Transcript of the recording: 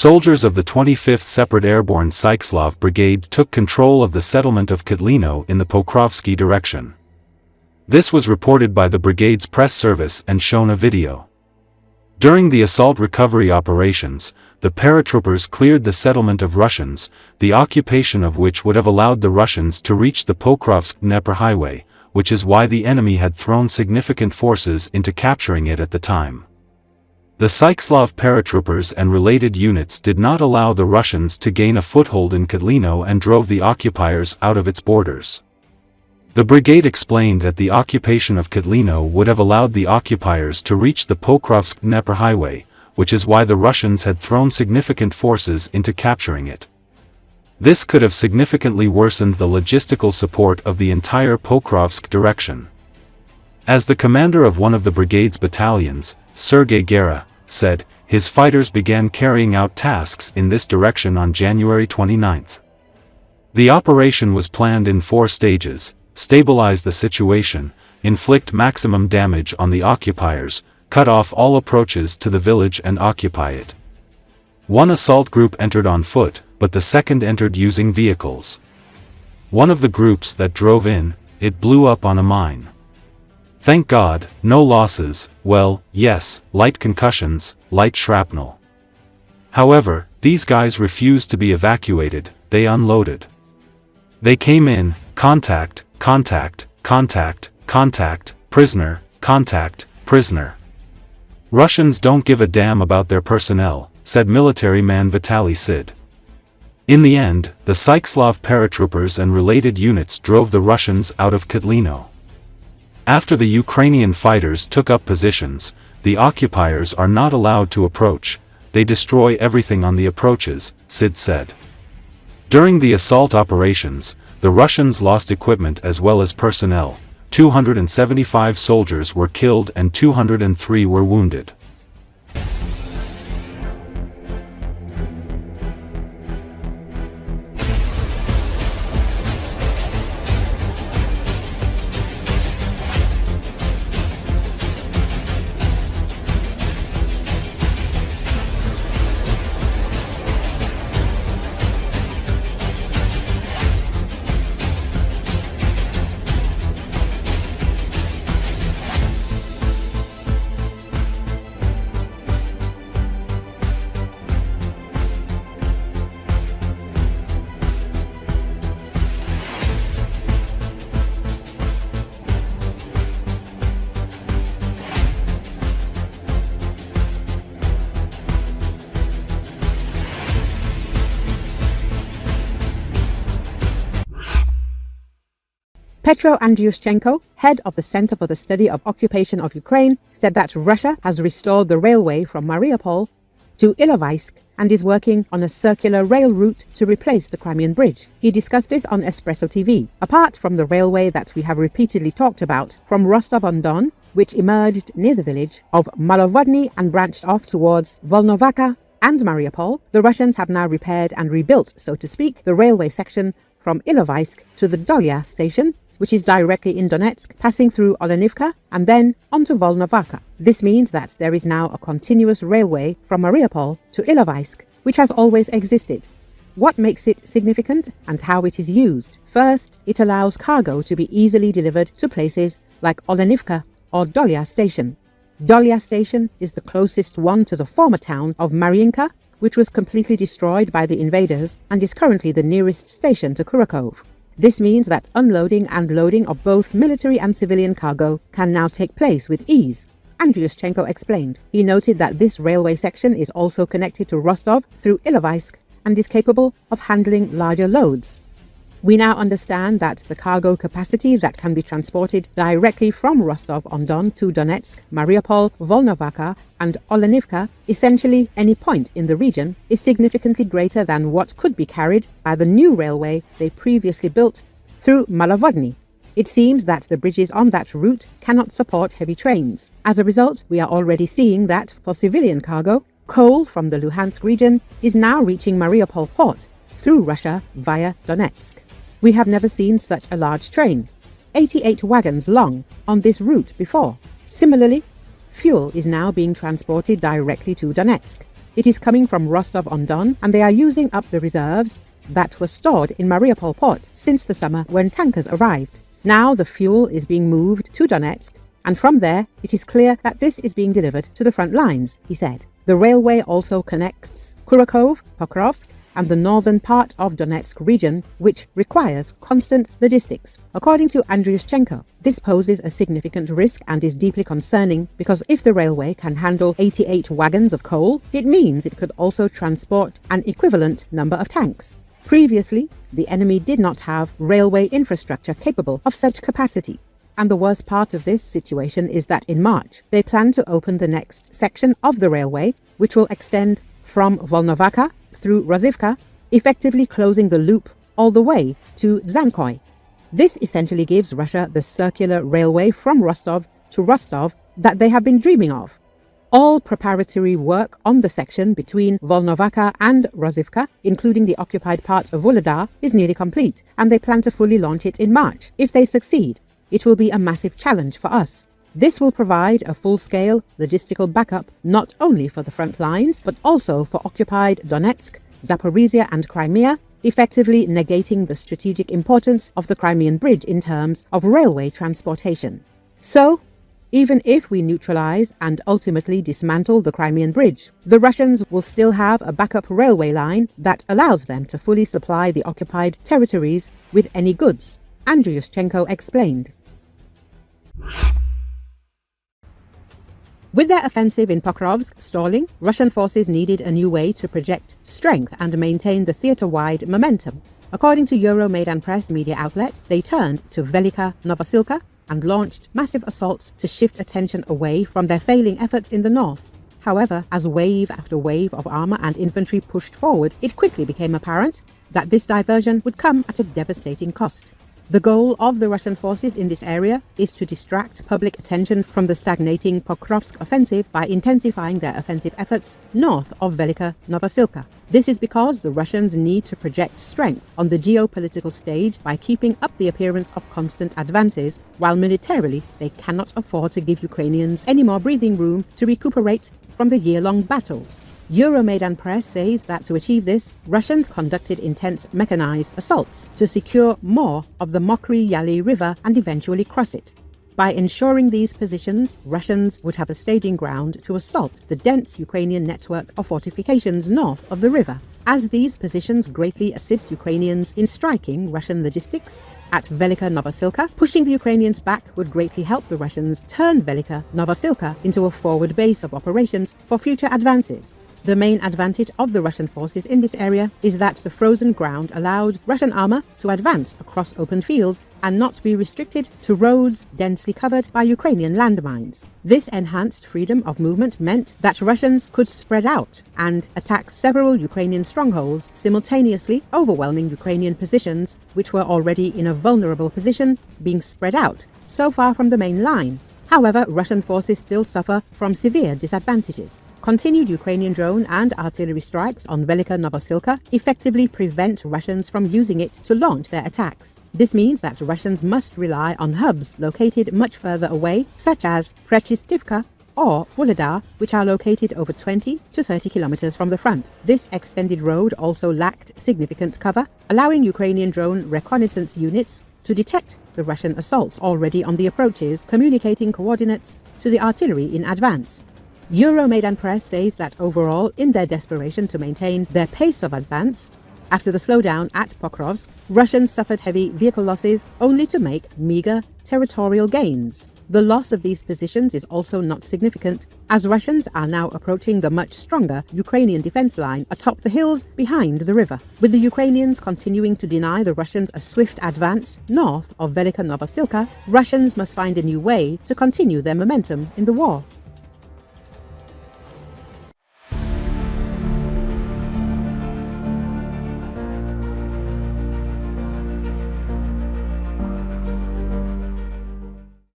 soldiers of the 25th Separate Airborne Sykes-Lav Brigade took control of the settlement of Kotlino in the Pokrovsky direction. This was reported by the brigade's press service and shown a video. During the assault recovery operations, the paratroopers cleared the settlement of Russians, the occupation of which would have allowed the Russians to reach the Pokrovsk-Dnepr highway, which is why the enemy had thrown significant forces into capturing it at the time. The Sykes-Lav paratroopers and related units did not allow the Russians to gain a foothold in Kotlino and drove the occupiers out of its borders. The brigade explained that the occupation of Kotlino would have allowed the occupiers to reach the Pokrovsk-Dnepr highway, which is why the Russians had thrown significant forces into capturing it. This could have significantly worsened the logistical support of the entire Pokrovsk direction. As the commander of one of the brigade's battalions, Sergei Gera, said, his fighters began carrying out tasks in this direction on January 29. The operation was planned in 4 stages: stabilize the situation, inflict maximum damage on the occupiers, cut off all approaches to the village and occupy it. One assault group entered on foot, but the second entered using vehicles. One of the groups that drove in, it blew up on a mine. Thank God, no losses, well, yes, light concussions, light shrapnel. However, these guys refused to be evacuated, they unloaded. They came in, contact, contact, contact, contact, prisoner, contact, prisoner. Russians don't give a damn about their personnel, said military man Vitaly Sid. In the end, the Sykes-Lav paratroopers and related units drove the Russians out of Kotlino. After the Ukrainian fighters took up positions, the occupiers are not allowed to approach, they destroy everything on the approaches, Sid said. During the assault operations, the Russians lost equipment as well as personnel. 275 soldiers were killed and 203 were wounded. Petro Andriushchenko, head of the Center for the Study of Occupation of Ukraine, said that Russia has restored the railway from Mariupol to Ilovaisk and is working on a circular rail route to replace the Crimean Bridge. He discussed this on Espresso TV. Apart from the railway that we have repeatedly talked about, from Rostov-on-Don, which emerged near the village of Malovodny and branched off towards Volnovakha and Mariupol, the Russians have now repaired and rebuilt, so to speak, the railway section from Ilovaisk to the Dolya station, which is directly in Donetsk, passing through Olenivka and then onto Volnovakha. This means that there is now a continuous railway from Mariupol to Ilovaisk, which has always existed. What makes it significant and how it is used? First, it allows cargo to be easily delivered to places like Olenivka or Dolya station. Dolya station is the closest one to the former town of Mariinka, which was completely destroyed by the invaders and is currently the nearest station to Kurakov. This means that unloading and loading of both military and civilian cargo can now take place with ease, Andriushchenko explained. He noted that this railway section is also connected to Rostov through Ilovaisk and is capable of handling larger loads. We now understand that the cargo capacity that can be transported directly from Rostov-on-Don to Donetsk, Mariupol, Volnovakha and Olenivka, essentially any point in the region, is significantly greater than what could be carried by the new railway they previously built through Malovodny. It seems that the bridges on that route cannot support heavy trains. As a result, we are already seeing that for civilian cargo, coal from the Luhansk region is now reaching Mariupol port through Russia via Donetsk. We have never seen such a large train, 88 wagons long, on this route before. Similarly, fuel is now being transported directly to Donetsk. It is coming from Rostov-on-Don, and they are using up the reserves that were stored in Mariupol port since the summer when tankers arrived. Now the fuel is being moved to Donetsk, and from there it is clear that this is being delivered to the front lines, he said. The railway also connects Kurakov, Pokrovsk, and the northern part of Donetsk region, which requires constant logistics. According to Andriushchenko, this poses a significant risk and is deeply concerning because if the railway can handle 88 wagons of coal, it means it could also transport an equivalent number of tanks. Previously, the enemy did not have railway infrastructure capable of such capacity. And the worst part of this situation is that in March, they plan to open the next section of the railway, which will extend from Volnovakha through Rozivka, effectively closing the loop all the way to Dzankoy. This essentially gives Russia the circular railway from Rostov to Rostov that they have been dreaming of. All preparatory work on the section between Volnovakha and Rozivka, including the occupied part of Vuhledar, is nearly complete, and they plan to fully launch it in March. If they succeed, it will be a massive challenge for us. This will provide a full-scale logistical backup not only for the front lines, but also for occupied Donetsk, Zaporizhia and Crimea, effectively negating the strategic importance of the Crimean Bridge in terms of railway transportation. So, even if we neutralize and ultimately dismantle the Crimean Bridge, the Russians will still have a backup railway line that allows them to fully supply the occupied territories with any goods, Andriushchenko explained. With their offensive in Pokrovsk stalling, Russian forces needed a new way to project strength and maintain the theatre-wide momentum. According to Euromaidan Press media outlet, they turned to Velika Novosilka and launched massive assaults to shift attention away from their failing efforts in the north. However, as wave after wave of armor and infantry pushed forward, it quickly became apparent that this diversion would come at a devastating cost. The goal of the Russian forces in this area is to distract public attention from the stagnating Pokrovsk offensive by intensifying their offensive efforts north of Velika Novosilka. This is because the Russians need to project strength on the geopolitical stage by keeping up the appearance of constant advances, while militarily they cannot afford to give Ukrainians any more breathing room to recuperate from the year-long battles. Euromaidan Press says that to achieve this, Russians conducted intense mechanized assaults to secure more of the Mokry-Yaly River and eventually cross it. By ensuring these positions, Russians would have a staging ground to assault the dense Ukrainian network of fortifications north of the river. As these positions greatly assist Ukrainians in striking Russian logistics at Velika Novosilka, pushing the Ukrainians back would greatly help the Russians turn Velika Novosilka into a forward base of operations for future advances. The main advantage of the Russian forces in this area is that the frozen ground allowed Russian armor to advance across open fields and not be restricted to roads densely covered by Ukrainian landmines. This enhanced freedom of movement meant that Russians could spread out and attack several Ukrainian strongholds simultaneously, overwhelming Ukrainian positions which were already in a vulnerable position, being spread out so far from the main line. However, Russian forces still suffer from severe disadvantages. Continued Ukrainian drone and artillery strikes on Velika Novosilka effectively prevent Russians from using it to launch their attacks. This means that Russians must rely on hubs located much further away, such as Prechestivka or Vuhledar, which are located over 20 to 30 kilometers from the front. This extended road also lacked significant cover, allowing Ukrainian drone reconnaissance units to detect the Russian assaults already on the approaches, communicating coordinates to the artillery in advance. Euromaidan Press says that overall, in their desperation to maintain their pace of advance, after the slowdown at Pokrovsk, Russians suffered heavy vehicle losses only to make meager territorial gains. The loss of these positions is also not significant, as Russians are now approaching the much stronger Ukrainian defense line atop the hills behind the river, with the Ukrainians continuing to deny the Russians a swift advance north of Velika Novosilka. Russians must find a new way to continue their momentum in the war.